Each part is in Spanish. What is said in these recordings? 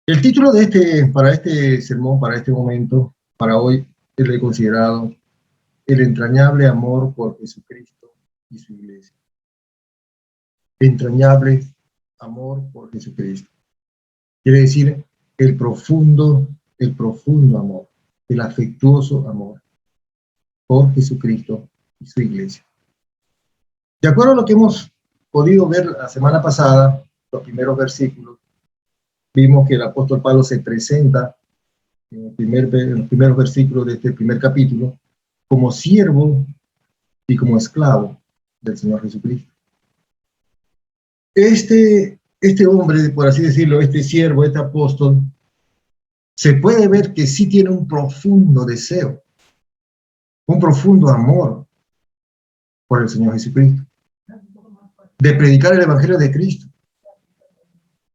El título para este sermón, para este momento, para hoy, es el considerado el entrañable amor por Jesucristo y su iglesia. Entrañable amor por Jesucristo. Quiere decir el profundo amor, el afectuoso amor por Jesucristo y su iglesia. De acuerdo a lo que hemos podido ver la semana pasada, los primeros versículos, vimos que el apóstol Pablo se presenta en los primeros versículos de este primer capítulo como siervo y como esclavo del Señor Jesucristo. Este hombre, por así decirlo, este siervo, este apóstol, se puede ver que sí tiene un profundo deseo, un profundo amor por el Señor Jesucristo, de predicar el Evangelio de Cristo.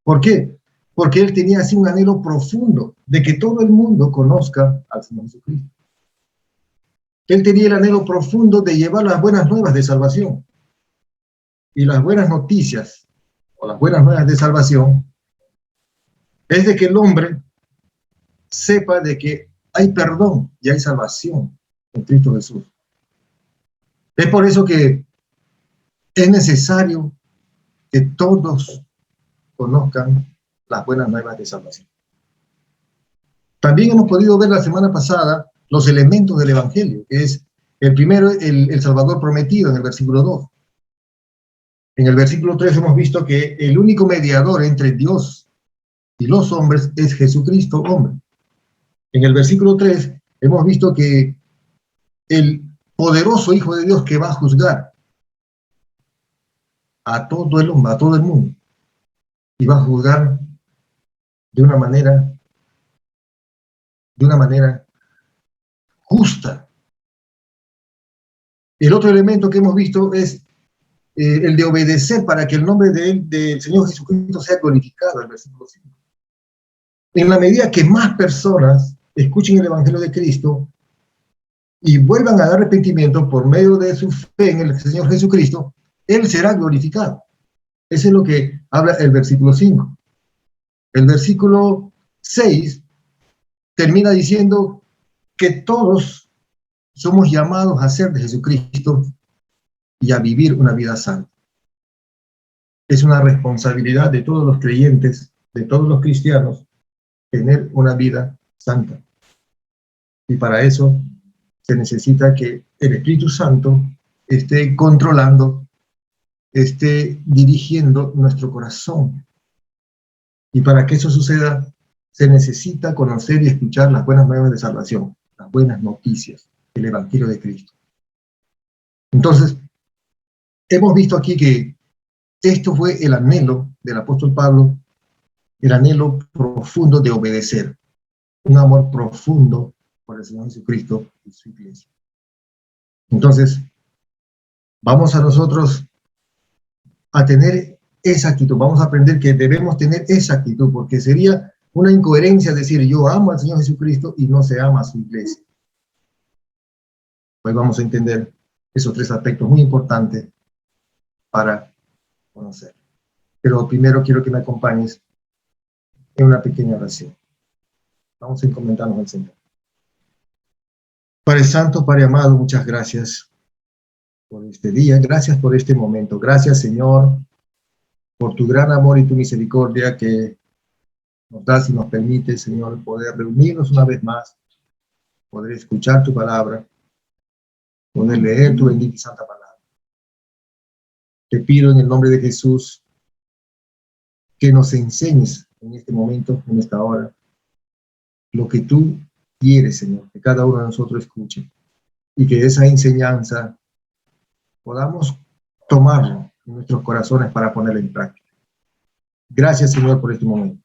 ¿Por qué? Porque él tenía así un anhelo profundo de que todo el mundo conozca al Señor Jesucristo. Él tenía el anhelo profundo de llevar las buenas nuevas de salvación. Y las buenas noticias, o las buenas nuevas de salvación, es de que el hombre sepa de que hay perdón y hay salvación en Cristo Jesús. Es por eso que es necesario que todos conozcan las buenas nuevas de salvación. También hemos podido ver la semana pasada los elementos del Evangelio, que es el primero, el Salvador prometido en el versículo 2. En el versículo 3 hemos visto que el único mediador entre Dios y los hombres es Jesucristo, hombre. En el versículo 3 hemos visto que el poderoso Hijo de Dios que va a juzgar a todo el hombre, a todo el mundo, y va a juzgar de una manera justa. El otro elemento que hemos visto es el de obedecer para que el nombre del Señor Jesucristo sea glorificado, el versículo 5. En la medida que más personas escuchen el Evangelio de Cristo y vuelvan al arrepentimiento por medio de su fe en el Señor Jesucristo, Él será glorificado. Eso es lo que habla el versículo 5. El versículo 6 termina diciendo que todos somos llamados a ser de Jesucristo y a vivir una vida santa. Es una responsabilidad de todos los creyentes, de todos los cristianos, tener una vida santa. Y para eso se necesita que el Espíritu Santo esté controlando, esté dirigiendo nuestro corazón. Y para que eso suceda, se necesita conocer y escuchar las buenas nuevas de salvación, las buenas noticias, el Evangelio de Cristo. Entonces, hemos visto aquí que esto fue el anhelo del apóstol Pablo, el anhelo profundo de obedecer, un amor profundo por el Señor Jesucristo y su iglesia. Entonces, vamos a nosotros a tener esa actitud, vamos a aprender que debemos tener esa actitud, porque sería una incoherencia decir yo amo al Señor Jesucristo y no se ama a su iglesia. Pues vamos a entender esos tres aspectos muy importantes para conocer. Pero primero quiero que me acompañes en una pequeña oración. Vamos a encomendarnos al Señor. Padre Santo, Padre amado, muchas gracias por este día, gracias por este momento. Gracias, Señor, por tu gran amor y tu misericordia que nos das y nos permite, Señor, poder reunirnos una vez más, poder escuchar tu palabra, poder leer tu bendita y santa palabra. Te pido en el nombre de Jesús que nos enseñes en este momento, en esta hora, lo que tú quieres, Señor, que cada uno de nosotros escuche y que esa enseñanza podamos tomarlo en nuestros corazones para ponerla en práctica. Gracias, Señor, por este momento.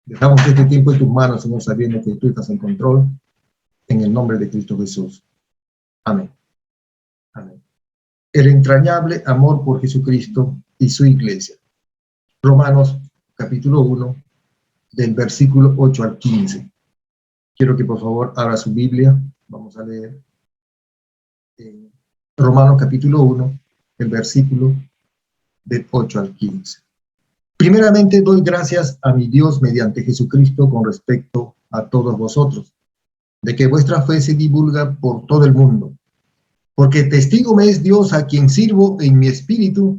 Dejamos este tiempo en tus manos, Señor, sabiendo que tú estás en control, en el nombre de Cristo Jesús. Amén. Amén. El entrañable amor por Jesucristo y su iglesia. Romanos, capítulo 1, del versículo 8 al 15. Quiero que por favor abra su Biblia. Vamos a leer Romanos, capítulo 1, el versículo del 8 al 15. Primeramente doy gracias a mi Dios mediante Jesucristo con respecto a todos vosotros, de que vuestra fe se divulga por todo el mundo, porque testigo me es Dios a quien sirvo en mi espíritu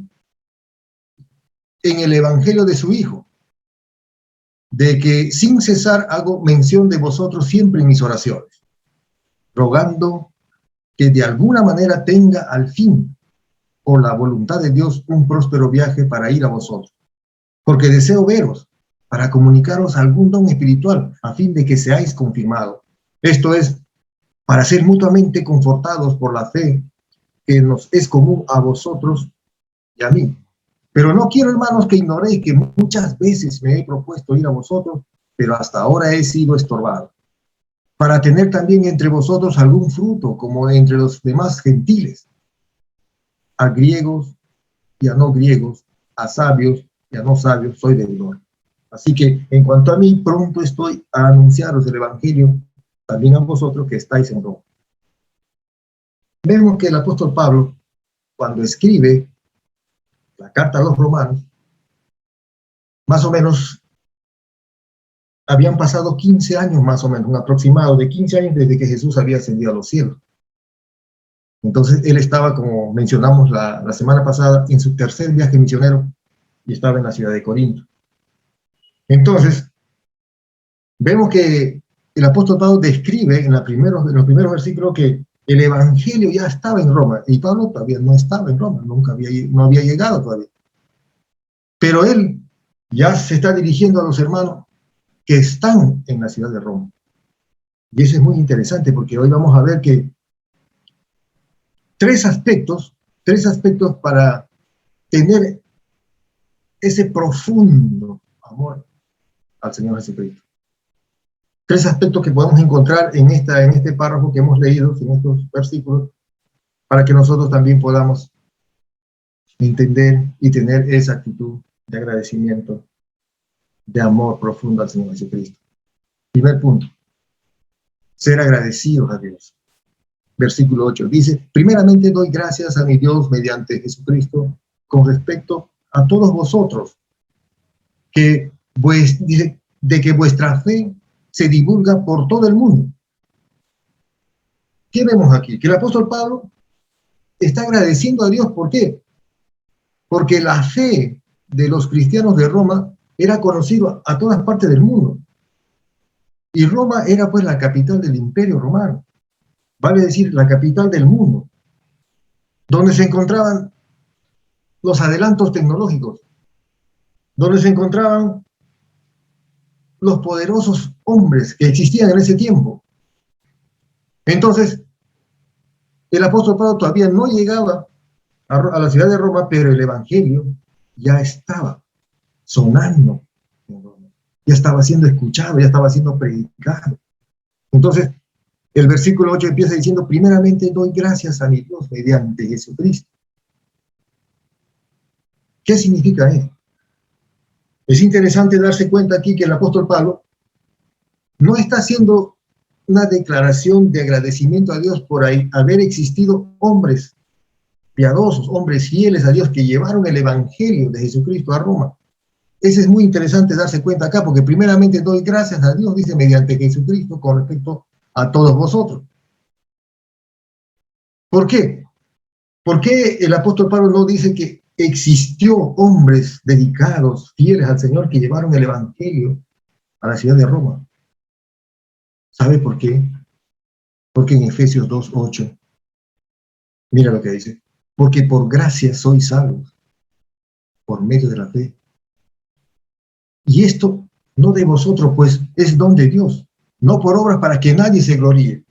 en el evangelio de su Hijo, de que sin cesar hago mención de vosotros siempre en mis oraciones, rogando que de alguna manera tenga al fin, por la voluntad de Dios, un próspero viaje para ir a vosotros, porque deseo veros para comunicaros algún don espiritual a fin de que seáis confirmados. Esto es, para ser mutuamente confortados por la fe que nos es común a vosotros y a mí. Pero no quiero, hermanos, que ignoréis que muchas veces me he propuesto ir a vosotros, pero hasta ahora he sido estorbado, para tener también entre vosotros algún fruto, como entre los demás gentiles, a griegos y a no griegos, a sabios y a no sabios, soy deudor. Así que, en cuanto a mí, pronto estoy a anunciaros el Evangelio, también a vosotros que estáis en Roma. Vemos que el apóstol Pablo, cuando escribe la carta a los romanos, más o menos habían pasado 15 años, más o menos, un aproximado de 15 años desde que Jesús había ascendido a los cielos. Entonces, él estaba, como mencionamos la semana pasada, en su tercer viaje misionero y estaba en la ciudad de Corinto. Entonces, vemos que el apóstol Pablo describe en los primeros versículos que el evangelio ya estaba en Roma, y Pablo todavía no estaba en Roma, no había llegado todavía. Pero él ya se está dirigiendo a los hermanos que están en la ciudad de Roma. Y eso es muy interesante porque hoy vamos a ver que tres aspectos para tener ese profundo amor al Señor Jesucristo. Tres aspectos que podemos encontrar en este párrafo que hemos leído, en estos versículos, para que nosotros también podamos entender y tener esa actitud de agradecimiento, de amor profundo al Señor Jesucristo. Primer punto, ser agradecidos a Dios. Versículo 8 dice, primeramente doy gracias a mi Dios mediante Jesucristo con respecto a todos vosotros, dice, de que vuestra fe se divulga por todo el mundo. ¿Qué vemos aquí? Que el apóstol Pablo está agradeciendo a Dios. ¿Por qué? Porque la fe de los cristianos de Roma era conocida a todas partes del mundo. Y Roma era pues la capital del Imperio Romano, vale decir, la capital del mundo, donde se encontraban los adelantos tecnológicos, donde se encontraban los poderosos hombres que existían en ese tiempo. Entonces, el apóstol Pablo todavía no llegaba a la ciudad de Roma, pero el evangelio ya estaba sonando en Roma, ya estaba siendo escuchado, ya estaba siendo predicado. Entonces, el versículo 8 empieza diciendo, primeramente doy gracias a mi Dios mediante Jesucristo. ¿Qué significa esto? Es interesante darse cuenta aquí que el apóstol Pablo no está haciendo una declaración de agradecimiento a Dios por haber existido hombres piadosos, hombres fieles a Dios que llevaron el evangelio de Jesucristo a Roma. Eso es muy interesante darse cuenta acá, porque primeramente doy gracias a Dios, dice, mediante Jesucristo, con respecto a todos vosotros. ¿Por qué? ¿Por qué el apóstol Pablo no dice que existió hombres dedicados, fieles al Señor, que llevaron el evangelio a la ciudad de Roma? ¿Sabe por qué? Porque en Efesios 2:8, mira lo que dice, porque por gracia sois salvos, por medio de la fe. Y esto no de vosotros, pues es don de Dios, no por obras para que nadie se gloríe.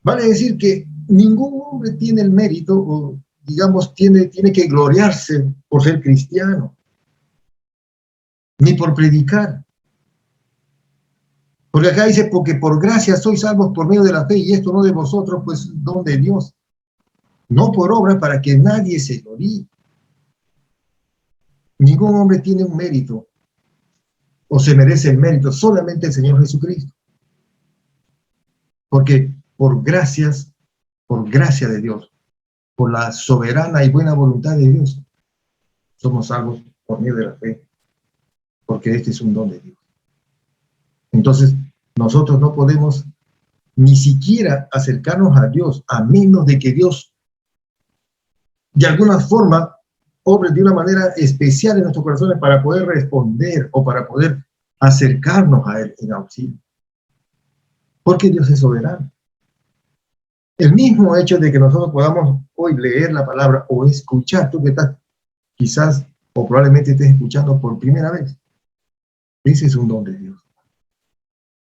Vale decir que ningún hombre tiene el mérito, o digamos, tiene que gloriarse por ser cristiano, ni por predicar. Porque acá dice, porque por gracia sois salvos por medio de la fe, y esto no de vosotros, pues don de Dios, no por obras para que nadie se gloríe. Ningún hombre tiene un mérito, o se merece el mérito, solamente el Señor Jesucristo. Porque por gracia de Dios, por la soberana y buena voluntad de Dios, somos salvos por medio de la fe, porque este es un don de Dios. Entonces, nosotros no podemos ni siquiera acercarnos a Dios a menos de que Dios, de alguna forma, obre de una manera especial en nuestros corazones para poder responder o para poder acercarnos a Él en auxilio. Porque Dios es soberano. El mismo hecho de que nosotros podamos hoy leer la palabra o escuchar, tú que estás quizás o probablemente estés escuchando por primera vez, ese es un don de Dios.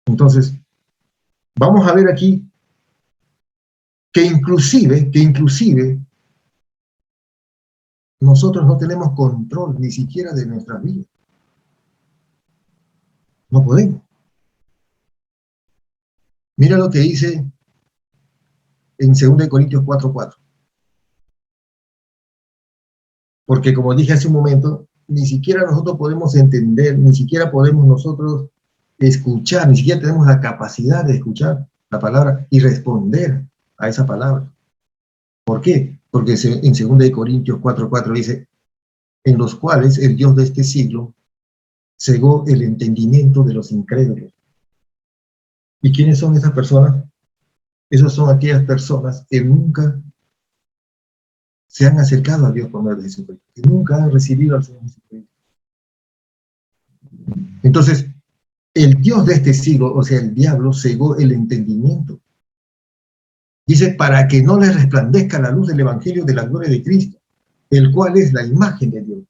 Entonces, vamos a ver aquí que inclusive nosotros no tenemos control ni siquiera de nuestras vidas. No podemos. Mira lo que dice en 2 Corintios 4:4. Porque como dije hace un momento, ni siquiera nosotros podemos entender, ni siquiera podemos nosotros escuchar, ni siquiera tenemos la capacidad de escuchar la palabra y responder a esa palabra. ¿Por qué? Porque en 2 Corintios 4:4 dice, en los cuales el Dios de este siglo cegó el entendimiento de los incrédulos. ¿Y quiénes son esas personas? Esas son aquellas personas que nunca se han acercado a Dios por medio de Jesucristo, que nunca han recibido al Señor Jesucristo. Entonces, el Dios de este siglo, o sea, el diablo, cegó el entendimiento. Dice, para que no les resplandezca la luz del Evangelio de la gloria de Cristo, el cual es la imagen de Dios.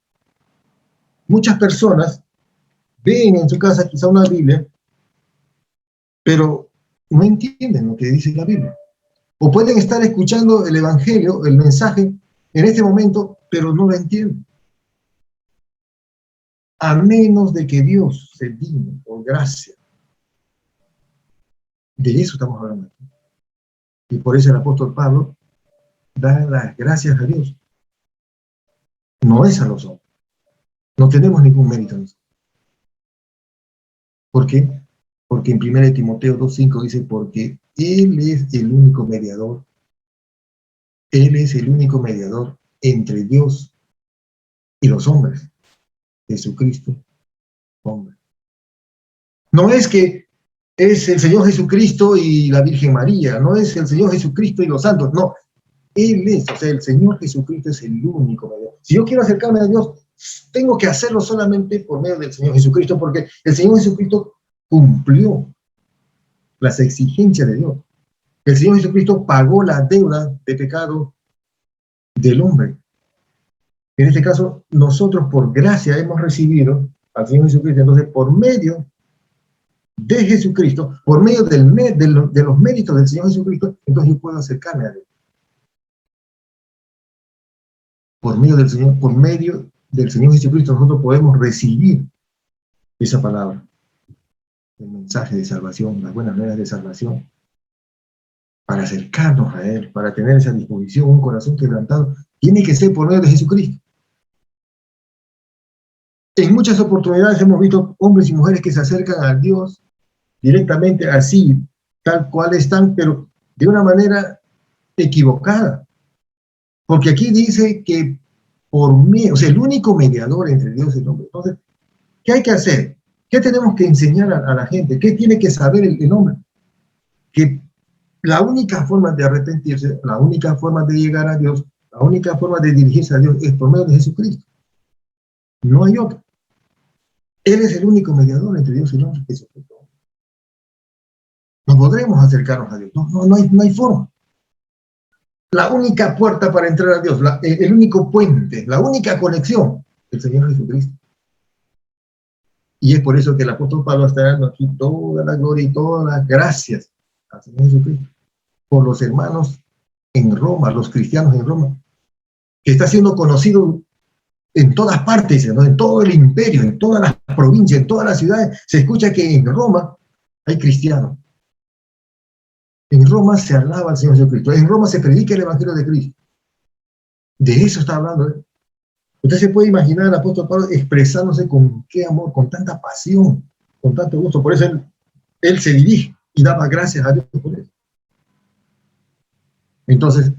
Muchas personas ven en su casa quizá una Biblia, pero no entienden lo que dice la Biblia. O pueden estar escuchando el Evangelio, el mensaje, en este momento, pero no lo entienden. A menos de que Dios se digne por gracia. De eso estamos hablando aquí. Y por eso el apóstol Pablo da las gracias a Dios. No es a los hombres. No tenemos ningún mérito en eso. ¿Por qué? Porque en 1 Timoteo 2:5 dice, porque Él es el único mediador. Él es el único mediador entre Dios y los hombres. Jesucristo, hombre. No es que es el Señor Jesucristo y la Virgen María, no es el Señor Jesucristo y los santos, no. Él es, o sea, el Señor Jesucristo es el único mediador. Si yo quiero acercarme a Dios, tengo que hacerlo solamente por medio del Señor Jesucristo, porque el Señor Jesucristo cumplió las exigencias de Dios. El Señor Jesucristo pagó la deuda de pecado del hombre. En este caso, nosotros por gracia hemos recibido al Señor Jesucristo. Entonces, por medio de Jesucristo, por medio de los méritos del Señor Jesucristo, entonces yo puedo acercarme a Dios. Por medio del Señor Jesucristo, nosotros podemos recibir esa palabra, el mensaje de salvación, las buenas nuevas de salvación, para acercarnos a Él, para tener esa disposición, un corazón quebrantado, tiene que ser por medio de Jesucristo. En muchas oportunidades hemos visto hombres y mujeres que se acercan a Dios directamente así, tal cual están, pero de una manera equivocada. Porque aquí dice que por medio, o sea, el único mediador entre Dios y el hombre. Entonces, ¿qué hay que hacer? ¿Qué tenemos que enseñar a la gente? ¿Qué tiene que saber el hombre? Que la única forma de arrepentirse, la única forma de llegar a Dios, la única forma de dirigirse a Dios es por medio de Jesucristo. No hay otro. Él es el único mediador entre Dios y el hombre, Jesucristo. No podremos acercarnos a Dios. No hay forma. La única puerta para entrar a Dios, el único puente, la única conexión, el Señor Jesucristo. Y es por eso que el apóstol Pablo está dando aquí toda la gloria y todas las gracias al Señor Jesucristo por los hermanos en Roma, los cristianos en Roma, que está siendo conocido en todas partes, ¿no? En todo el imperio, en todas las provincias, en todas las ciudades. Se escucha que en Roma hay cristianos. En Roma se alaba al Señor Jesucristo. En Roma se predica el Evangelio de Cristo. De eso está hablando, ¿eh? Usted se puede imaginar al apóstol Pablo expresándose con qué amor, con tanta pasión, con tanto gusto. Por eso él se dirige y daba gracias a Dios por eso. Entonces,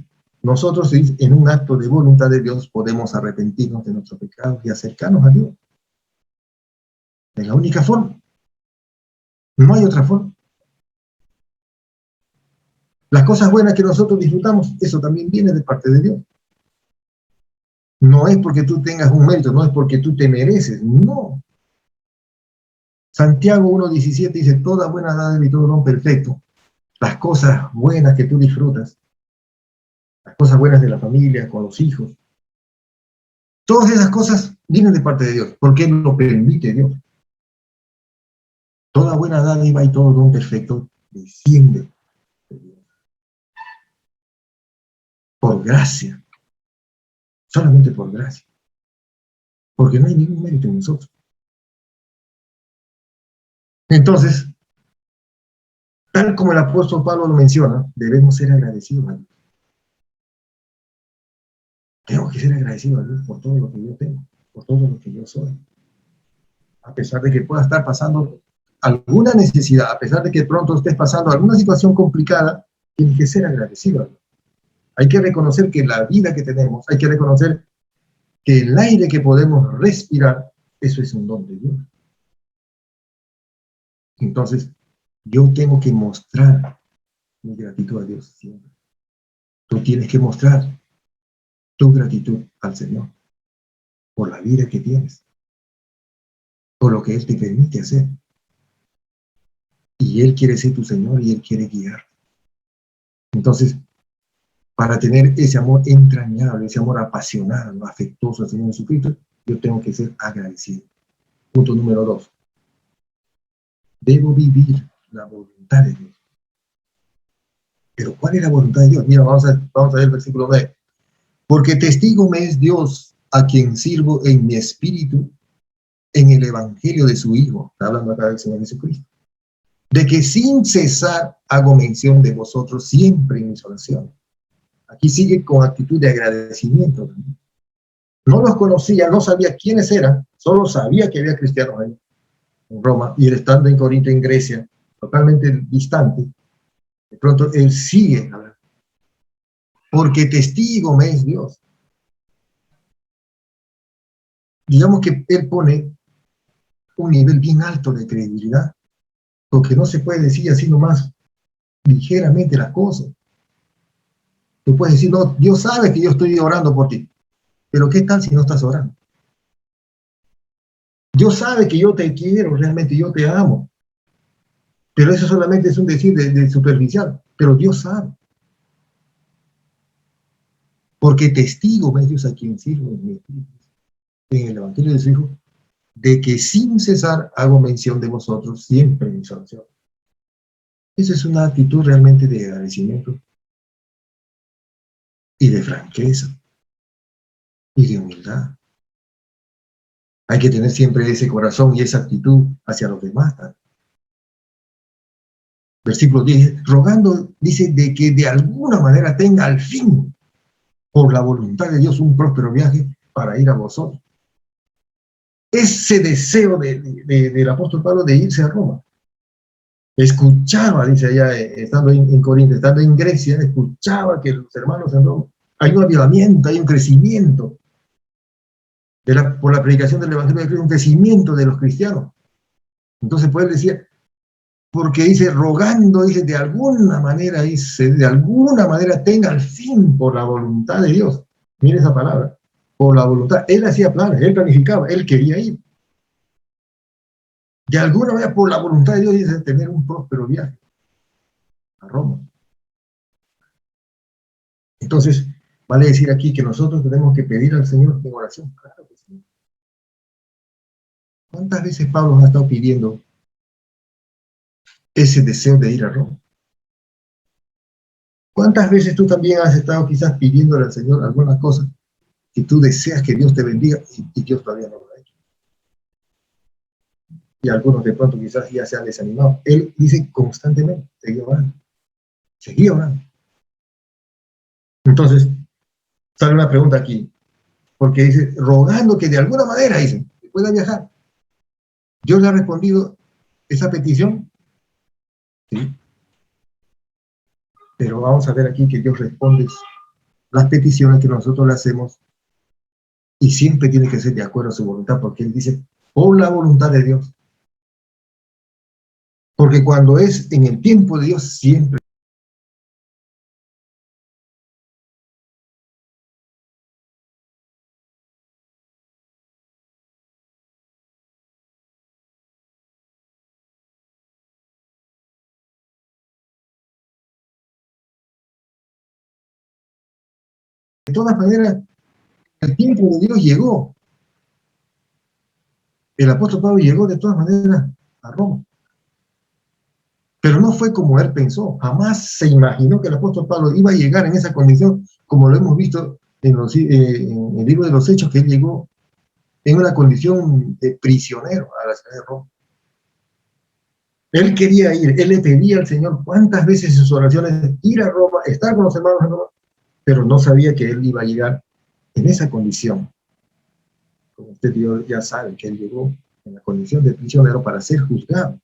nosotros en un acto de voluntad de Dios podemos arrepentirnos de nuestros pecados y acercarnos a Dios. Es la única forma. No hay otra forma. Las cosas buenas que nosotros disfrutamos, eso también viene de parte de Dios. No es porque tú tengas un mérito, no es porque tú te mereces, no. Santiago 1:17 dice, toda buena dádiva y todo don perfecto, las cosas buenas que tú disfrutas, las cosas buenas de la familia, con los hijos, todas esas cosas vienen de parte de Dios, porque Él lo permite Dios. Toda buena dádiva y todo don perfecto desciende de Dios. Por gracia, solamente por gracia, porque no hay ningún mérito en nosotros. Entonces, tal como el apóstol Pablo lo menciona, debemos ser agradecidos a Dios. Tengo que ser agradecido a Dios por todo lo que yo tengo, por todo lo que yo soy. A pesar de que pueda estar pasando alguna necesidad, a pesar de que pronto estés pasando alguna situación complicada, tienes que ser agradecido a Dios. Hay que reconocer que la vida que tenemos, hay que reconocer que el aire que podemos respirar, eso es un don de Dios. Entonces, yo tengo que mostrar mi gratitud a Dios siempre. Tú tienes que mostrar tu gratitud al Señor por la vida que tienes, por lo que Él te permite hacer. Y Él quiere ser tu Señor y Él quiere guiar. Entonces, para tener ese amor entrañable, ese amor apasionado, afectuoso al Señor Jesucristo, yo tengo que ser agradecido. Punto número 2. Debo vivir la voluntad de Dios. Pero ¿cuál es la voluntad de Dios? Mira, vamos a ver el versículo 9. Porque testigo me es Dios a quien sirvo en mi espíritu, en el evangelio de su Hijo. Está hablando acá del Señor Jesucristo. De que sin cesar hago mención de vosotros siempre en mis oraciones. Aquí sigue con actitud de agradecimiento. No los conocía, no sabía quiénes eran, solo sabía que había cristianos ahí en Roma, y él estando en Corinto, en Grecia, totalmente distante, de pronto él sigue hablando. Porque testigo me es Dios. Digamos que él pone un nivel bien alto de credibilidad, porque no se puede decir así nomás ligeramente las cosas. Tú puedes decir, no, Dios sabe que yo estoy orando por ti, pero ¿qué tal si no estás orando? Dios sabe que yo te quiero, realmente yo te amo, pero eso solamente es un decir de superficial, pero Dios sabe. Porque testigo es Dios a quien sirvo en el Evangelio de su Hijo, de que sin cesar hago mención de vosotros siempre en mis oraciones. Esa es una actitud realmente de agradecimiento y de franqueza y de humildad. Hay que tener siempre ese corazón y esa actitud hacia los demás. Versículo 10, rogando, dice, de que de alguna manera tenga al fin, por la voluntad de Dios, un próspero viaje para ir a vosotros. Ese deseo del apóstol Pablo de irse a Roma. Escuchaba, dice allá, estando en Corinto, estando en Grecia, escuchaba que los hermanos en Roma, hay un avivamiento, hay un crecimiento por la predicación del Evangelio de Cristo, un crecimiento de los cristianos. Entonces, pues él decía, porque dice, rogando, dice, de alguna manera, dice, de alguna manera tenga al fin por la voluntad de Dios. Mire esa palabra, por la voluntad. Él hacía planes, él planificaba, él quería ir. De alguna manera, por la voluntad de Dios, dice, tener un próspero viaje a Roma. Entonces, vale decir aquí que nosotros tenemos que pedir al Señor en oración. Claro que sí. ¿Cuántas veces Pablo ha estado pidiendo ese deseo de ir a Roma? ¿Cuántas veces tú también has estado quizás pidiéndole al Señor algunas cosas que tú deseas que Dios te bendiga y Dios todavía no lo ha hecho? Y algunos de pronto quizás ya se han desanimado. Él dice constantemente, seguía orando. Entonces, sale una pregunta aquí, porque dice, rogando que de alguna manera, dice, pueda viajar. Dios le ha respondido esa petición, sí. Pero vamos a ver aquí que Dios responde las peticiones que nosotros le hacemos, y siempre tiene que ser de acuerdo a su voluntad, porque Él dice, por la voluntad de Dios. Porque cuando es en el tiempo de Dios, siempre. De todas maneras, el tiempo de Dios llegó. El apóstol Pablo llegó de todas maneras a Roma. Pero no fue como él pensó. Jamás se imaginó que el apóstol Pablo iba a llegar en esa condición, como lo hemos visto en el libro de los Hechos, que él llegó en una condición de prisionero a la ciudad de Roma. Él quería ir, él le pedía al Señor cuántas veces en sus oraciones ir a Roma, estar con los hermanos en Roma, pero no sabía que él iba a llegar en esa condición. Como usted ya sabe, que él llegó en la condición de prisionero para ser juzgado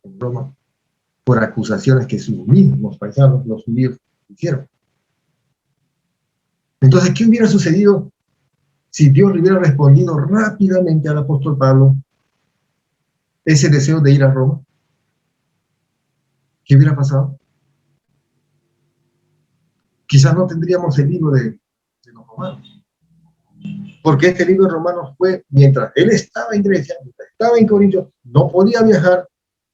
en Roma por acusaciones que sus mismos paisanos, los judíos, hicieron. Entonces, ¿qué hubiera sucedido si Dios le hubiera respondido rápidamente al apóstol Pablo ese deseo de ir a Roma? ¿Qué hubiera pasado? Quizás no tendríamos el libro de los Romanos. Porque este libro de Romanos fue mientras él estaba en Grecia, mientras estaba en Corinto, no podía viajar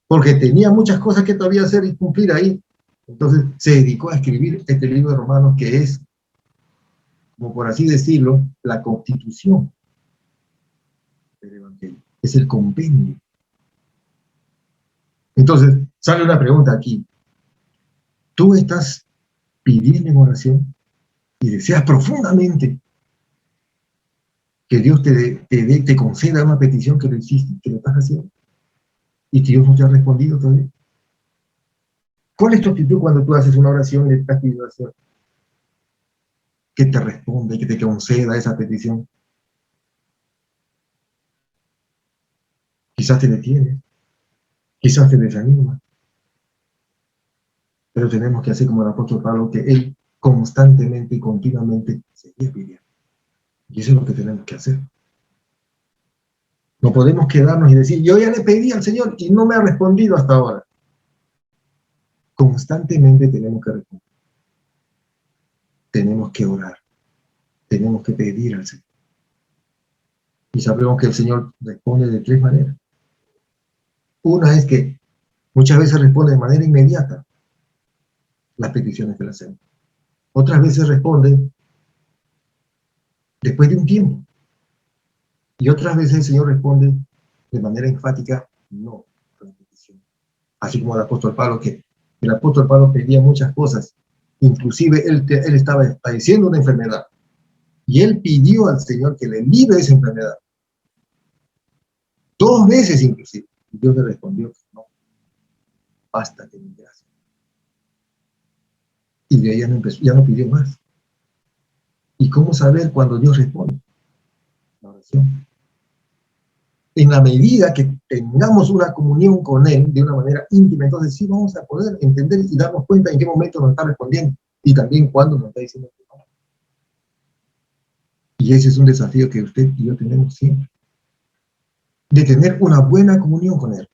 porque tenía muchas cosas que todavía hacer y cumplir ahí. Entonces se dedicó a escribir este libro de Romanos, que es, como por así decirlo, la constitución del Evangelio. Es el compendio. Entonces, sale una pregunta aquí. ¿Tú estás pidiendo en oración y deseas profundamente que Dios te conceda una petición que le hiciste, que le estás haciendo, y que Dios no te ha respondido todavía? ¿Cuál es tu actitud cuando tú haces una oración y le estás pidiendo oración? Que te responde, que te conceda esa petición. Quizás te detiene, quizás te desanima, pero tenemos que hacer como el apóstol Pablo, que él constantemente y continuamente seguía pidiendo. Y eso es lo que tenemos que hacer. No podemos quedarnos y decir, yo ya le pedí al Señor y no me ha respondido hasta ahora. Constantemente tenemos que responder. Tenemos que orar. Tenemos que pedir al Señor. Y sabemos que el Señor responde de tres maneras. Una es que muchas veces responde de manera inmediata las peticiones que le hacemos. Otras veces responde después de un tiempo. Y otras veces el Señor responde de manera enfática, no a la petición. Así como el apóstol Pablo, que el apóstol Pablo pedía muchas cosas. Inclusive él estaba padeciendo una enfermedad. Y él pidió al Señor que le libre de esa enfermedad. 2 veces inclusive. Y Dios le respondió que no. Basta de mi gracia. Y de ahí ya no pidió más. ¿Y cómo saber cuando Dios responde? La oración. En la medida que tengamos una comunión con Él de una manera íntima, entonces sí vamos a poder entender y darnos cuenta en qué momento nos está respondiendo y también cuándo nos está diciendo que no. Y ese es un desafío que usted y yo tenemos siempre. De tener una buena comunión con Él.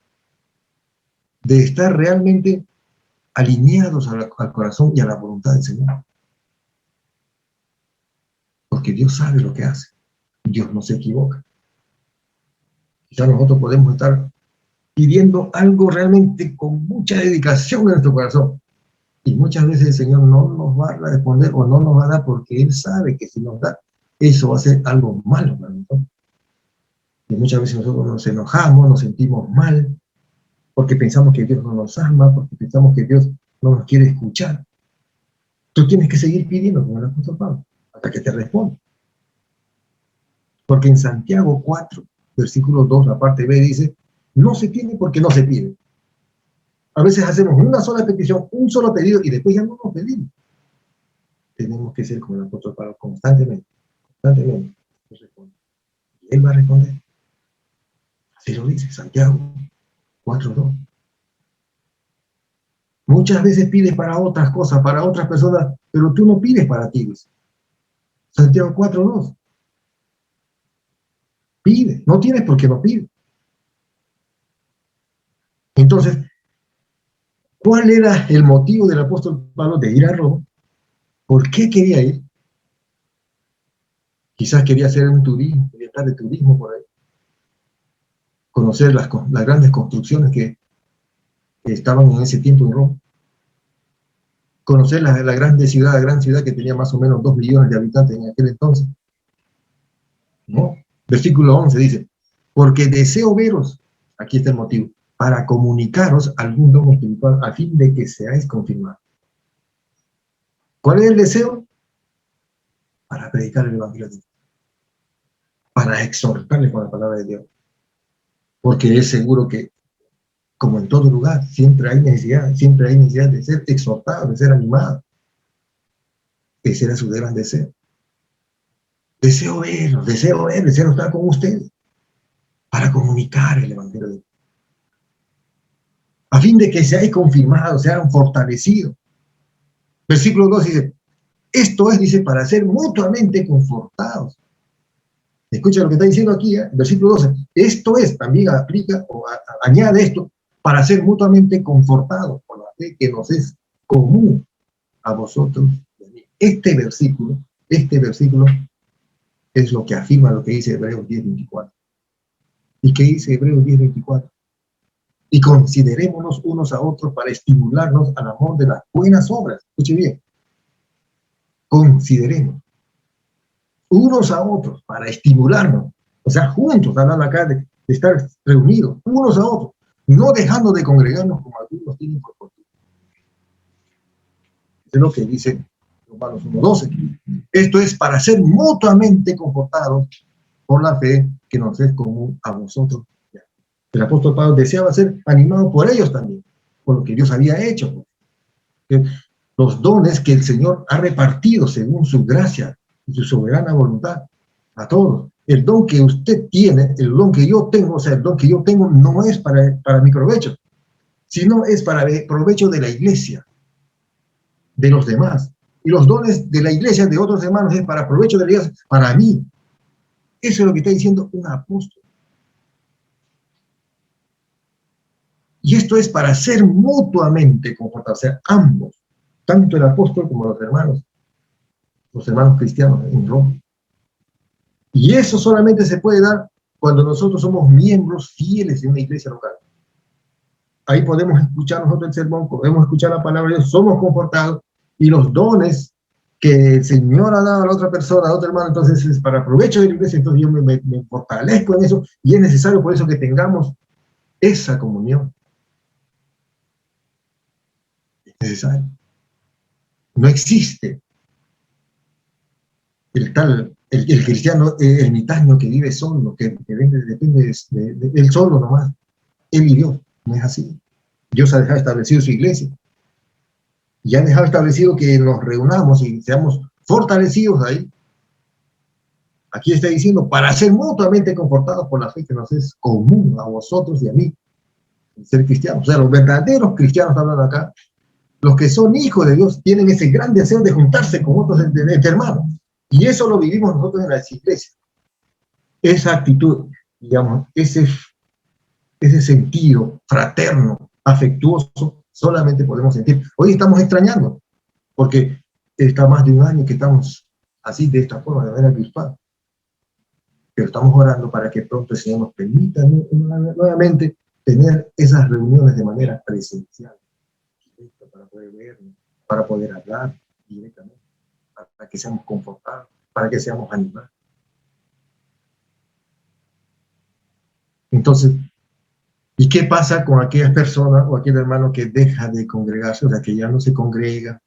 De estar realmente alineados al corazón y a la voluntad del Señor. Porque Dios sabe lo que hace. Dios no se equivoca. Quizás nosotros podemos estar pidiendo algo realmente con mucha dedicación en nuestro corazón. Y muchas veces el Señor no nos va a responder o no nos va a dar porque Él sabe que si nos da, eso va a ser algo malo para nosotros. Y muchas veces nosotros nos enojamos, nos sentimos mal, porque pensamos que Dios no nos ama, porque pensamos que Dios no nos quiere escuchar. Tú tienes que seguir pidiendo, como el apóstol Pablo, hasta que te responda. Porque en Santiago 4, versículo 2, la parte B dice, no se tiene porque no se pide. A veces hacemos una sola petición, un solo pedido, y después ya no nos pedimos. Tenemos que ser como el apóstol Pablo, constantemente. Y Él va a responder. Así lo dice Santiago 4:2. Muchas veces pides para otras cosas, para otras personas, pero tú no pides para ti. Santiago 4:2. Pide, no tienes porque no pides. Entonces, ¿cuál era el motivo del apóstol Pablo de ir a Roma? ¿Por qué quería ir? Quizás quería hacer un turismo, quería estar de turismo por ahí, conocer las grandes construcciones que estaban en ese tiempo en Roma, conocer la gran ciudad que tenía más o menos 2 millones de habitantes en aquel entonces. ¿No? Versículo 11 dice, porque deseo veros, aquí está el motivo, para comunicaros algún don espiritual a fin de que seáis confirmados. ¿Cuál es el deseo? Para predicar el Evangelio de Dios, para exhortarles con la palabra de Dios, porque es seguro que, como en todo lugar, siempre hay necesidad de ser exhortado, de ser animado. Ese era su gran deseo. Deseo verlos, deseo estar con ustedes, para comunicar el Evangelio de Dios, a fin de que seáis confirmados, sean fortalecidos. Versículo 2 dice, esto es, dice, para ser mutuamente confortados. Escucha lo que está diciendo aquí, versículo 12. Esto es, también aplica o añade esto, para ser mutuamente confortados por la fe que nos es común a vosotros y a mí. Este versículo es lo que afirma lo que dice Hebreos 10:24. ¿Y qué dice Hebreos 10:24? Y considerémonos unos a otros para estimularnos al amor de las buenas obras. Escuche bien. Consideremos unos a otros para estimularnos, o sea, juntos, hablando acá de estar reunidos, unos a otros, no dejando de congregarnos como algunos tienen por costumbre. Es lo que dice Romanos 1:12. Esto es para ser mutuamente confortados por la fe que nos es común a vosotros. El apóstol Pablo deseaba ser animado por ellos también, por lo que Dios había hecho. Los dones que el Señor ha repartido según su gracia y su soberana voluntad a todos. El don que usted tiene, el don que yo tengo, o sea, el don que yo tengo no es para mi provecho, sino es para el provecho de la iglesia, de los demás. Y los dones de la iglesia, de otros hermanos, es para provecho de la iglesia, para mí. Eso es lo que está diciendo un apóstol. Y esto es para ser mutuamente confortados, o sea, ambos, tanto el apóstol como los hermanos cristianos en Roma. Y eso solamente se puede dar cuando nosotros somos miembros fieles de una iglesia local. Ahí podemos escuchar nosotros el sermón, podemos escuchar la palabra de Dios, somos confortados, y los dones que el Señor ha dado a la otra persona, a otro hermano, entonces es para provecho de la iglesia, entonces yo me fortalezco en eso, y es necesario por eso que tengamos esa comunión. Es necesario. No existe el cristiano ermitaño que vive solo, que depende de él solo nomás. Él y Dios, no es así. Dios ha dejado establecido su iglesia. Y ha dejado establecido que nos reunamos y seamos fortalecidos ahí. Aquí está diciendo, para ser mutuamente confortados por la fe que nos es común a vosotros y a mí, ser cristianos. O sea, los verdaderos cristianos, hablando acá, los que son hijos de Dios, tienen ese gran deseo de juntarse con otros hermanos. Y eso lo vivimos nosotros en las iglesias. Esa actitud, digamos, ese sentido fraterno, afectuoso, solamente podemos sentir. Hoy estamos extrañando, porque está más de un año que estamos así, de esta forma, de manera virtual. Pero estamos orando para que pronto el Señor nos permita nuevamente tener esas reuniones de manera presencial, para poder vernos, para poder hablar directamente, para que seamos confortados, para que seamos animados. Entonces, ¿y qué pasa con aquellas personas o aquel hermano que deja de congregarse, o sea, que ya no se congrega,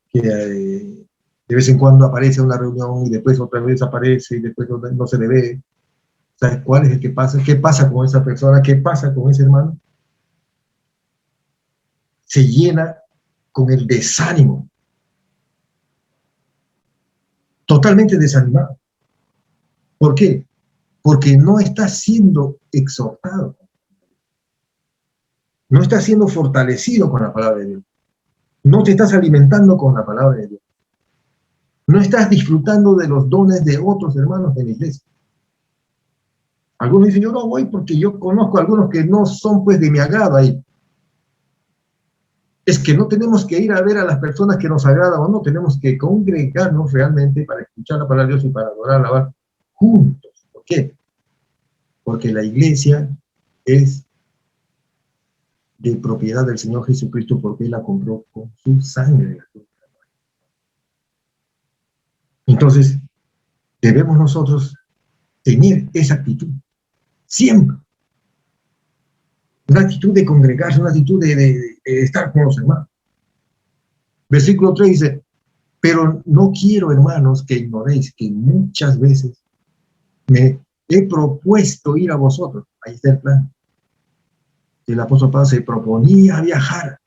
que de vez en cuando aparece una reunión y después otra vez aparece y después no se le ve? ¿Sabes cuál es el que pasa? ¿Qué pasa con esa persona? ¿Qué pasa con ese hermano? Se llena con el desánimo, totalmente desanimado. ¿Por qué? Porque no está siendo exhortado, no está siendo fortalecido con la palabra de Dios, no te estás alimentando con la palabra de Dios, No estás disfrutando de los dones de otros hermanos de la iglesia. Algunos dicen, yo no voy porque yo conozco a algunos que no son pues de mi agrado ahí. Es que no tenemos que ir a ver a las personas que nos agradan o no, tenemos que congregarnos realmente para escuchar la palabra de Dios y para adorar, alabar juntos. ¿Por qué? Porque la iglesia es de propiedad del Señor Jesucristo porque Él la compró con su sangre. Entonces, debemos nosotros tener esa actitud, siempre. Una actitud de congregarse, una actitud de estar con los hermanos. Versículo 3 dice, pero no quiero, hermanos, que ignoréis que muchas veces me he propuesto ir a vosotros. Ahí está el plan. El apóstol Pablo se proponía viajar,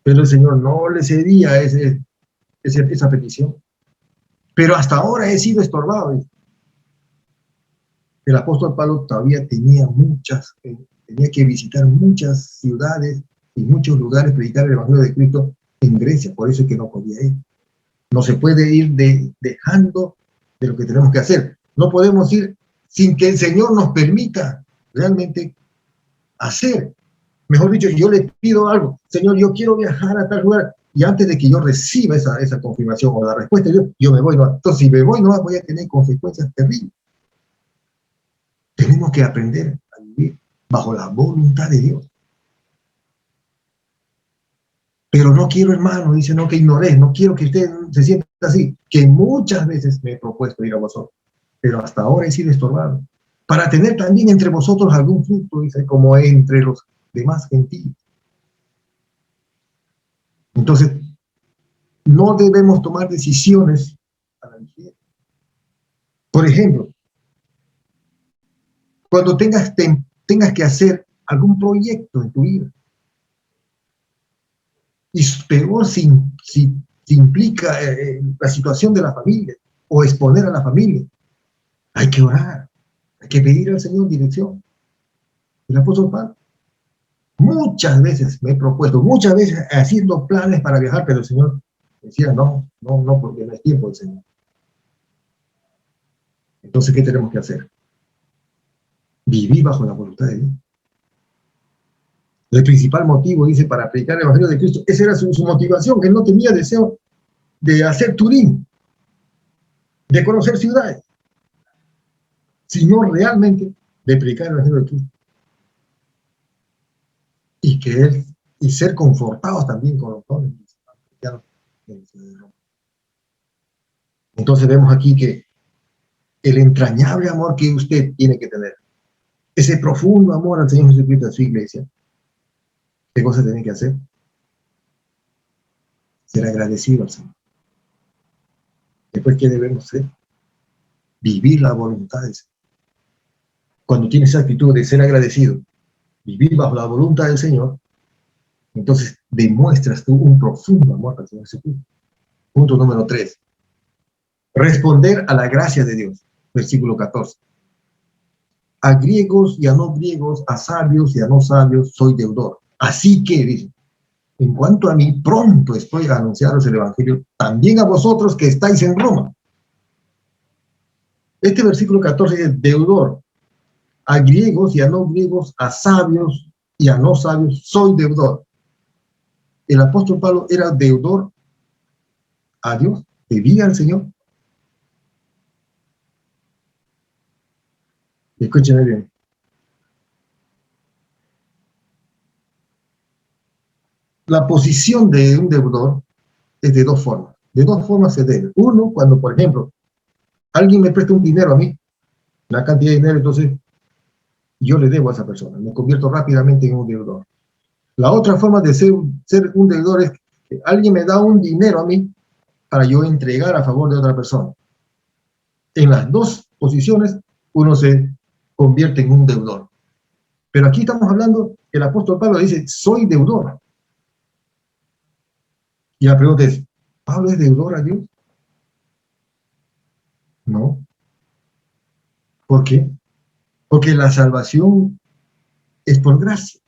pero el Señor no le cedía esa petición. Pero hasta ahora he sido estorbado. El apóstol Pablo todavía tenía que visitar muchas ciudades y muchos lugares, predicar el Evangelio de Cristo en Grecia, por eso es que no podía ir. No se puede ir dejando de lo que tenemos que hacer. No podemos ir sin que el Señor nos permita realmente hacer. Mejor dicho, yo le pido algo, Señor, yo quiero viajar a tal lugar, y antes de que yo reciba esa confirmación o la respuesta, yo me voy, no. Entonces, si me voy, no voy a tener consecuencias terribles. Tenemos que aprender a vivir bajo la voluntad de Dios. Pero no quiero, hermano, dice, no, que ignoré, no quiero que usted se sienta así, que muchas veces me he propuesto ir a vosotros, pero hasta ahora he sido estorbado, para tener también entre vosotros algún fruto, dice, como entre los demás gentiles. Entonces, no debemos tomar decisiones a la ligera. Por ejemplo, cuando tengas que hacer algún proyecto en tu vida, y peor si implica la situación de la familia o exponer a la familia, hay que orar, hay que pedir al Señor dirección. El apóstol Pablo, muchas veces me he propuesto, muchas veces haciendo planes para viajar, pero el Señor decía, no, porque no es tiempo del Señor. Entonces, ¿qué tenemos que hacer? Vivir bajo la voluntad de Dios. El principal motivo, dice, para predicar el Evangelio de Cristo, esa era su motivación, que él no tenía deseo de hacer turismo, de conocer ciudades, sino realmente de predicar el Evangelio de Cristo. Y ser confortados también con los dones. Entonces vemos aquí que el entrañable amor que usted tiene que tener, ese profundo amor al Señor Jesucristo, a su iglesia, ¿qué cosa tiene que hacer? Ser agradecido al Señor. Después, ¿qué debemos hacer? Vivir la voluntad del Señor. Cuando tienes esa actitud de ser agradecido, vivir bajo la voluntad del Señor, entonces demuestras tú un profundo amor al Señor Jesucristo. Punto número 3. Responder a la gracia de Dios. Versículo 14. A griegos y a no griegos, a sabios y a no sabios, soy deudor. Así que, dice, en cuanto a mí, pronto estoy a anunciaros el Evangelio, también a vosotros que estáis en Roma. Este versículo 14 dice, deudor. A griegos y a no griegos, a sabios y a no sabios, soy deudor. El apóstol Pablo era deudor a Dios, debía al Señor. Escúchenme bien. La posición de un deudor es de dos formas. De dos formas se debe. Uno, cuando, por ejemplo, alguien me presta un dinero a mí, una cantidad de dinero, entonces yo le debo a esa persona. Me convierto rápidamente en un deudor. La otra forma de ser un deudor es que alguien me da un dinero a mí para yo entregar a favor de otra persona. En las dos posiciones, uno se convierte en un deudor. Pero aquí estamos hablando, el apóstol Pablo dice, soy deudor. Y la pregunta es, ¿Pablo es deudor a Dios? No. ¿Por qué? Porque la salvación es por gracia.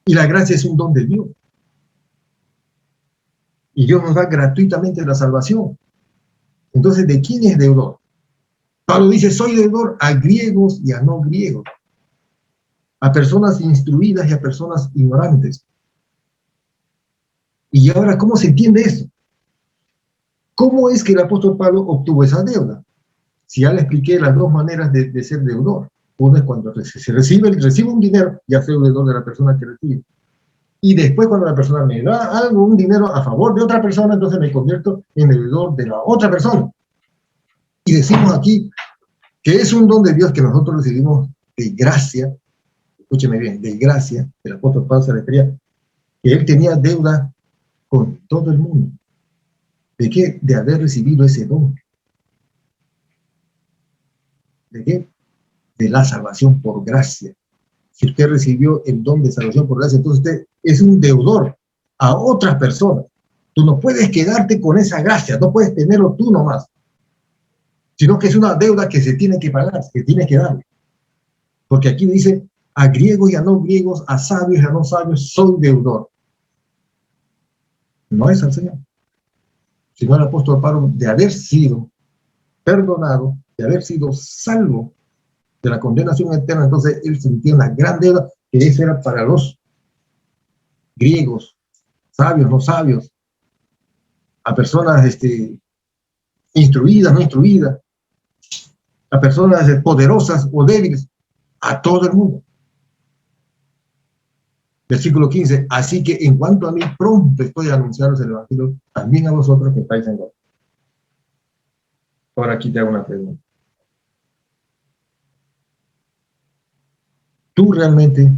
Y la gracia es un don de Dios. Y Dios nos da gratuitamente la salvación. Entonces, ¿de quién es deudor? Pablo dice, soy deudor a griegos y a no griegos, a personas instruidas y a personas ignorantes. Y ahora, ¿cómo se entiende eso? ¿Cómo es que el apóstol Pablo obtuvo esa deuda? Si ya le expliqué las dos maneras de ser deudor. Uno es cuando se recibe un dinero, ya soy deudor de la persona que recibe. Y después cuando la persona me da algo, un dinero a favor de otra persona, entonces me convierto en deudor de la otra persona. Y decimos aquí que es un don de Dios que nosotros recibimos de gracia, escúcheme bien, de gracia. El apóstol Pablo se refería que él tenía deuda con todo el mundo. ¿De qué? De haber recibido ese don. ¿De qué? De la salvación por gracia. Si usted recibió el don de salvación por gracia, entonces usted es un deudor a otras personas. Tú no puedes quedarte con esa gracia, no puedes tenerlo tú nomás, sino que es una deuda que se tiene que pagar, que tiene que darle. Porque aquí dice, a griegos y a no griegos, a sabios y a no sabios, soy deudor. No es al Señor, sino al apóstol Pablo, de haber sido perdonado, de haber sido salvo de la condenación eterna. Entonces él sentía una gran deuda, que esa era para los griegos, sabios, no sabios, a personas instruidas, no instruidas, a personas poderosas o débiles, a todo el mundo. Versículo 15, así que en cuanto a mí, pronto estoy a anunciaros el Evangelio también a vosotros que estáis en Roma. Ahora aquí te hago una pregunta. ¿Tú realmente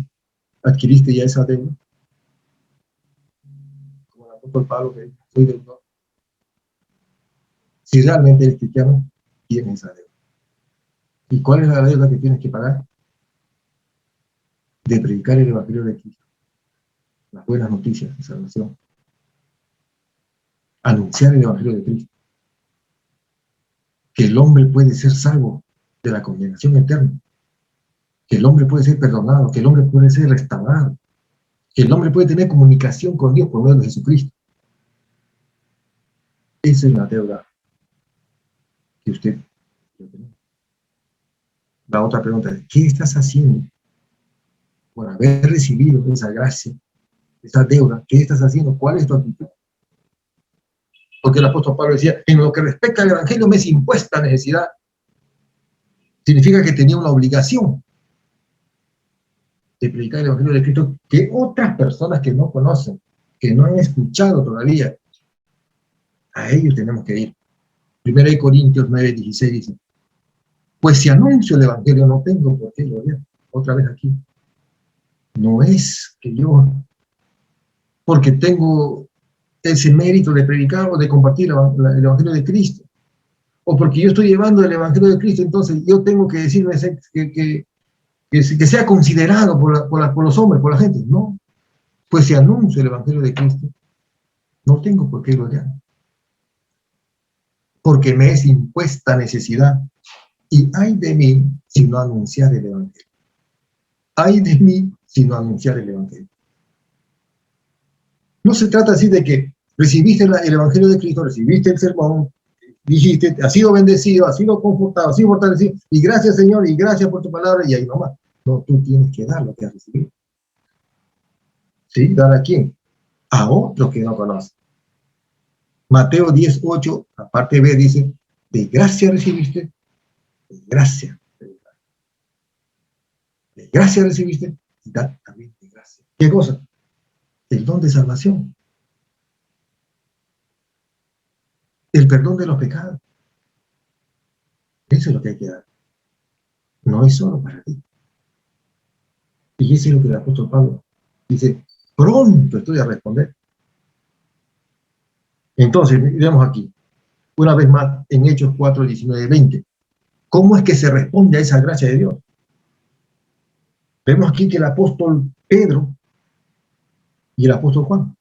adquiriste ya esa deuda? Como el apóstol Pablo que dice, soy deudor. Si realmente eres cristiano, tienes esa deuda. ¿Y cuál es la deuda que tienes que pagar? De predicar el Evangelio de Cristo, las buenas noticias de salvación, anunciar el Evangelio de Cristo, que el hombre puede ser salvo de la condenación eterna, que el hombre puede ser perdonado, que el hombre puede ser restaurado, que el hombre puede tener comunicación con Dios por medio de Jesucristo. Esa es la deuda que usted tiene. La otra pregunta es, ¿qué estás haciendo por haber recibido esa gracia, esa deuda? ¿Qué estás haciendo? ¿Cuál es tu actitud? Porque el apóstol Pablo decía, en lo que respecta al Evangelio me es impuesta necesidad. Significa que tenía una obligación de predicar el Evangelio de Cristo que otras personas que no conocen, que no han escuchado todavía, a ellos tenemos que ir. 1 Corintios 9:16 dice, pues si anuncio el Evangelio no tengo por qué gloriar. Otra vez aquí. No es que yo, porque tengo ese mérito de predicar o de compartir el Evangelio de Cristo, o porque yo estoy llevando el Evangelio de Cristo, entonces yo tengo que decirme que sea considerado por los hombres, por la gente. No, pues si anuncio el Evangelio de Cristo, no tengo por qué gloriar, porque me es impuesta necesidad. Y ay de mí si no anunciar el Evangelio. Ay de mí si no anunciar el Evangelio. No se trata así de que recibiste el Evangelio de Cristo, recibiste el sermón, dijiste, has sido bendecido, has sido confortado, has sido fortalecido, y gracias Señor, y gracias por tu palabra, y ahí nomás. No, tú tienes que dar lo que has recibido. ¿Sí? ¿Dar a quién? A otros que no conocen. Mateo 10:8, la parte B dice, de gracia recibiste, de gracia. De gracia recibiste, y da también de gracia. ¿Qué cosa? El don de salvación. El perdón de los pecados. Eso es lo que hay que dar. No es solo para ti. Y eso es lo que el apóstol Pablo dice, pronto estoy a responder. Entonces, miremos aquí, una vez más, en Hechos 4:19-20. ¿Cómo es que se responde a esa gracia de Dios? Vemos aquí que el apóstol Pedro y el apóstol Juan.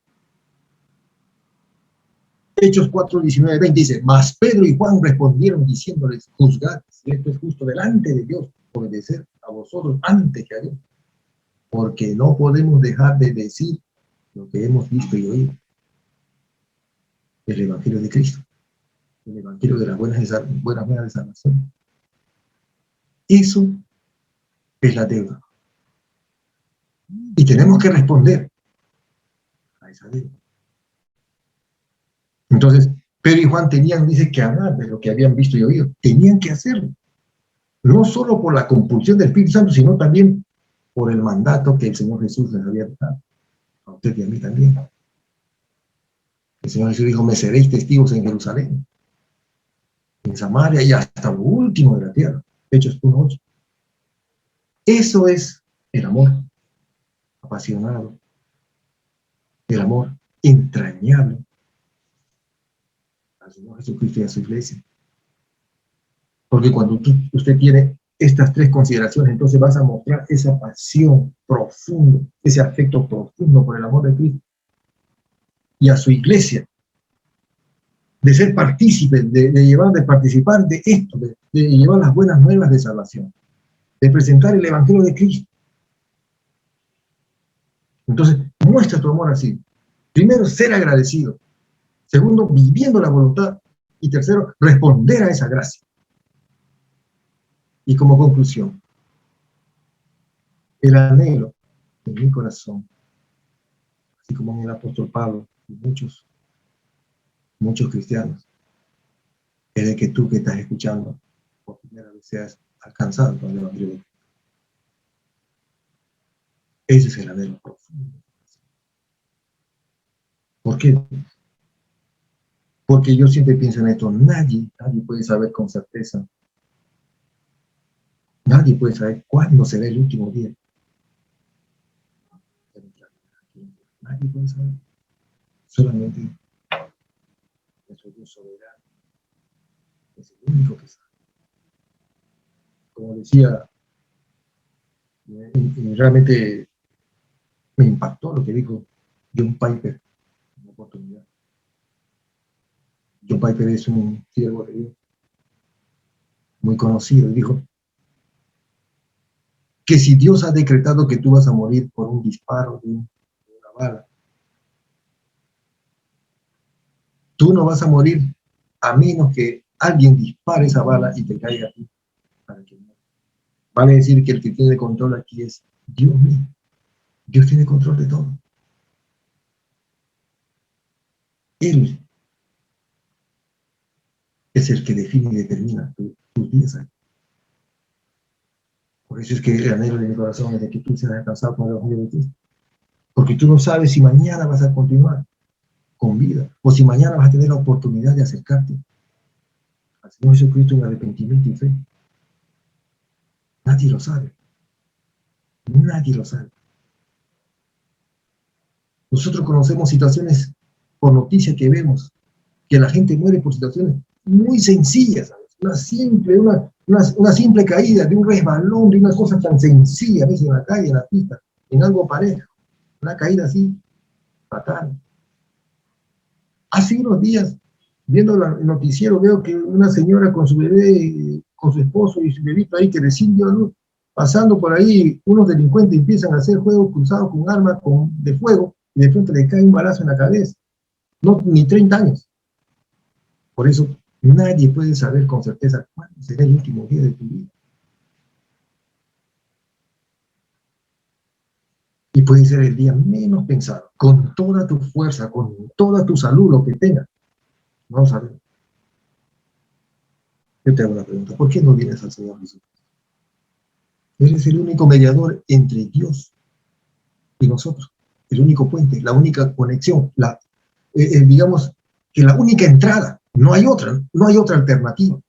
Hechos 4:19-20 dice, mas Pedro y Juan respondieron diciéndoles, juzgad si esto es justo delante de Dios, obedecer a vosotros antes que a Dios, porque no podemos dejar de decir lo que hemos visto y oído. el Evangelio de Cristo, el Evangelio de las buenas nuevas de salvación. Eso es la deuda. Y tenemos que responder a esa deuda. Entonces, Pedro y Juan tenían, dice, que hablar de lo que habían visto y oído. Tenían que hacerlo. No solo por la compulsión del Espíritu Santo, sino también por el mandato que el Señor Jesús les había dado. A usted y a mí también. El Señor Jesús dijo, me seréis testigos en Jerusalén, en Samaria y hasta lo último de la tierra. Hechos 1:8. Eso es el amor apasionado, el amor entrañable al Señor Jesucristo y a su iglesia. Porque cuando usted tiene estas tres consideraciones, entonces vas a mostrar esa pasión profunda, ese afecto profundo por el amor de Cristo y a su iglesia, de ser partícipes, de participar de esto, de llevar las buenas nuevas de salvación, de presentar el Evangelio de Cristo. Entonces, muestra tu amor así. Primero, ser agradecido. Segundo, viviendo la voluntad. Y tercero, responder a esa gracia. Y como conclusión, el anhelo de mi corazón, así como en el apóstol Pablo y muchos cristianos, es de que tú que estás escuchando por primera vez seas alcanzado con el Evangelio de Cristo. Ese es el anhelo profundo. ¿Por qué? Porque yo siempre pienso en esto, nadie puede saber con certeza, nadie puede saber cuándo será el último día. Nadie puede saber, solamente nuestro Dios soberano es el único que sabe. Como decía, realmente me impactó lo que dijo John Piper en una oportunidad. John Piper es un siervo de Dios muy conocido y dijo que si Dios ha decretado que tú vas a morir por un disparo de una bala, tú no vas a morir a menos que alguien dispare esa bala y te caiga a ti para que mueras. Vale decir que el que tiene control aquí es Dios mismo. Dios tiene control de todo. Él es el que define y determina tus días. Por eso es que el anhelo de mi corazón es de que tú seas alcanzado con el Evangelio de Cristo. Porque tú no sabes si mañana vas a continuar con vida o si mañana vas a tener la oportunidad de acercarte al Señor Jesucristo en arrepentimiento y fe. Nadie lo sabe. Nadie lo sabe. Nosotros conocemos situaciones por noticias que vemos, que la gente muere por situaciones muy sencillas, ¿sabes? Una simple caída, de un resbalón, de una cosa tan sencilla, a veces en la calle, en la pista, en algo parejo, una caída así, fatal. Hace unos días, viendo el noticiero, veo que una señora con su bebé, con su esposo y su bebito ahí que recién dio a luz, pasando por ahí, unos delincuentes empiezan a hacer juegos cruzados con armas de fuego y de pronto le cae un balazo en la cabeza. No, ni 30 años. Por eso, nadie puede saber con certeza cuándo será el último día de tu vida. Y puede ser el día menos pensado, con toda tu fuerza, con toda tu salud, lo que tengas. No lo sabemos. Yo te hago una pregunta, ¿por qué no vienes al Señor Jesús? Él es el único mediador entre Dios y nosotros, el único puente, la única conexión, digamos que la única entrada, no hay otra alternativa.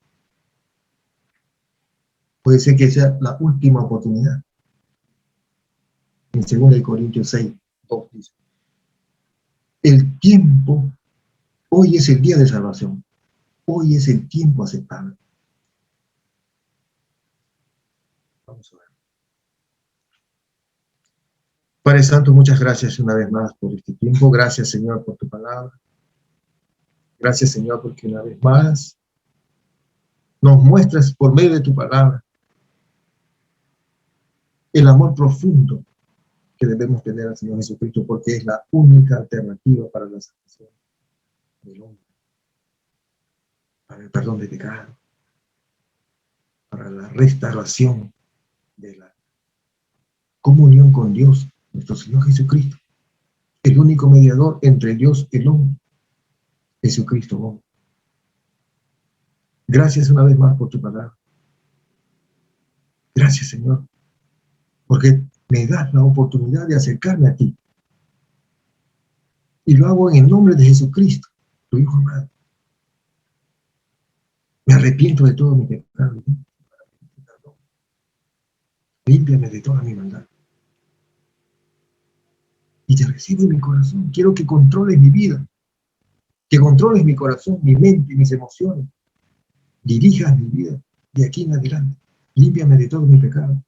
Puede ser que sea la última oportunidad. En 2 Corintios 6:2 dice, el tiempo, hoy es el día de salvación, hoy es el tiempo aceptable. Vamos a ver. Padre Santo, muchas gracias una vez más por este tiempo. Gracias, Señor, por tu palabra. Gracias, Señor, porque una vez más nos muestras por medio de tu palabra el amor profundo que debemos tener al Señor Jesucristo, porque es la única alternativa para la salvación del hombre. para el perdón de pecado, para la restauración de la comunión con Dios, nuestro Señor Jesucristo, el único mediador entre Dios y el hombre, Jesucristo hombre. Gracias una vez más por tu palabra. Gracias, Señor, porque me das la oportunidad de acercarme a ti. Y lo hago en el nombre de Jesucristo, tu Hijo amado. Me arrepiento de todo mi pecado. Límpiame de toda mi maldad. Y te recibo en mi corazón. Quiero que controles mi vida, que controles mi corazón, mi mente, mis emociones. Dirijas mi vida de aquí en adelante. Límpiame de todo mi pecado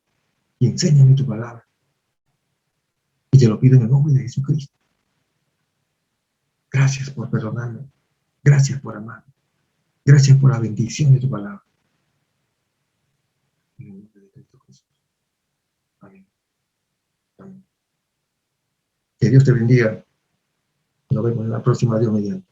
y enséñame tu palabra. Y te lo pido en el nombre de Jesucristo. Gracias por perdonarme. Gracias por amarme. Gracias por la bendición de tu palabra. En el nombre de Cristo Jesús. Amén. Amén. Que Dios te bendiga. Nos vemos en la próxima, Dios mediante.